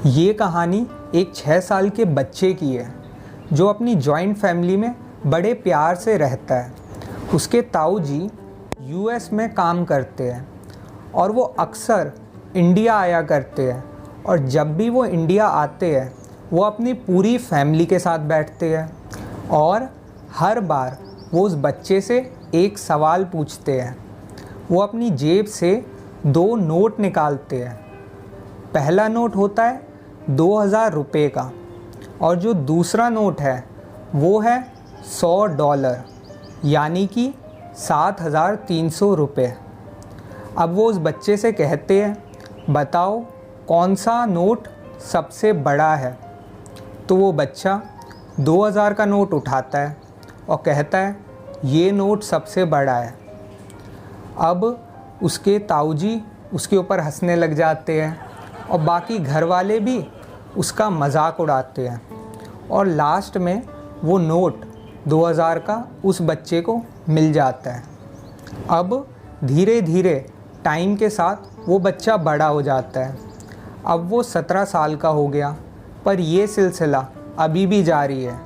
ये कहानी एक 6 साल के बच्चे की है जो अपनी जॉइंट फैमिली में बड़े प्यार से रहता है। उसके ताऊ जी यूएस में काम करते हैं और वो अक्सर इंडिया आया करते हैं, और जब भी वो इंडिया आते हैं वो अपनी पूरी फैमिली के साथ बैठते हैं और हर बार वो उस बच्चे से एक सवाल पूछते हैं। वो अपनी जेब से 2 नोट निकालते हैं। पहला नोट होता है 2000 रुपये का और जो दूसरा नोट है वो है $100 यानी कि 7300 रुपये। अब वो उस बच्चे से कहते हैं, बताओ कौन सा नोट सबसे बड़ा है। तो वो बच्चा 2000 का नोट उठाता है और कहता है ये नोट सबसे बड़ा है। अब उसके ताऊ जी उसके ऊपर हंसने लग जाते हैं और बाकी घर वाले भी उसका मजाक उड़ाते हैं, और लास्ट में वो नोट 2000 का उस बच्चे को मिल जाता है। अब धीरे धीरे टाइम के साथ वो बच्चा बड़ा हो जाता है। अब वो 17 साल का हो गया, पर ये सिलसिला अभी भी जारी है।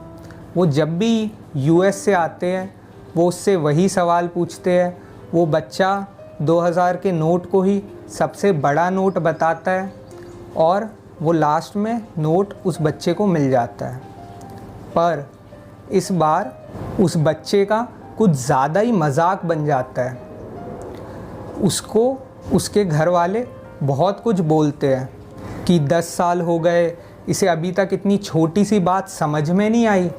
वो जब भी यूएस से आते हैं वो उससे वही सवाल पूछते हैं। वो बच्चा 2000 के नोट को ही सबसे बड़ा नोट बताता है और वो लास्ट में नोट उस बच्चे को मिल जाता है। पर इस बार उस बच्चे का कुछ ज़्यादा ही मजाक बन जाता है। उसको उसके घर वाले बहुत कुछ बोलते हैं कि 10 साल हो गए, इसे अभी तक इतनी छोटी सी बात समझ में नहीं आई,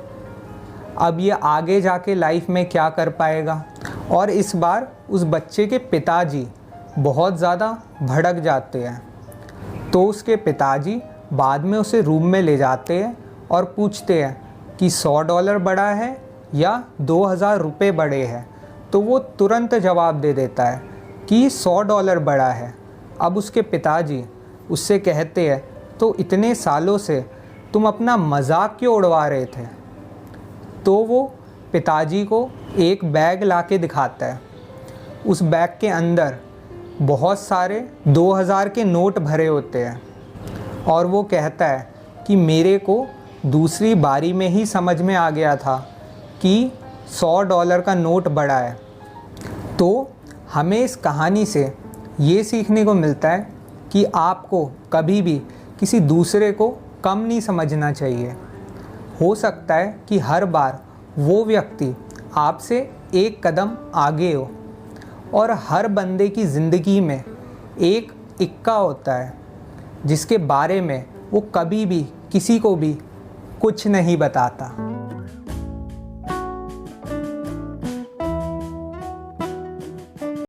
अब ये आगे जाके लाइफ में क्या कर पाएगा। और इस बार उस बच्चे के पिताजी बहुत ज़्यादा भड़क जाते हैं। तो उसके पिताजी बाद में उसे रूम में ले जाते हैं और पूछते हैं कि $100 बड़ा है या 2000 रुपये बड़े हैं। तो वो तुरंत जवाब दे देता है कि $100 बड़ा है। अब उसके पिताजी उससे कहते हैं, तो इतने सालों से तुम अपना मजाक क्यों उड़वा रहे थे। तो वो पिताजी को एक बैग लाके दिखाता है। उस बैग के अंदर बहुत सारे 2000 के नोट भरे होते हैं, और वो कहता है कि मेरे को दूसरी बारी में ही समझ में आ गया था कि $100 का नोट बड़ा है। तो हमें इस कहानी से ये सीखने को मिलता है कि आपको कभी भी किसी दूसरे को कम नहीं समझना चाहिए। हो सकता है कि हर बार वो व्यक्ति आपसे एक कदम आगे हो, और हर बंदे की ज़िंदगी में एक इक्का होता है जिसके बारे में वो कभी भी किसी को भी कुछ नहीं बताता।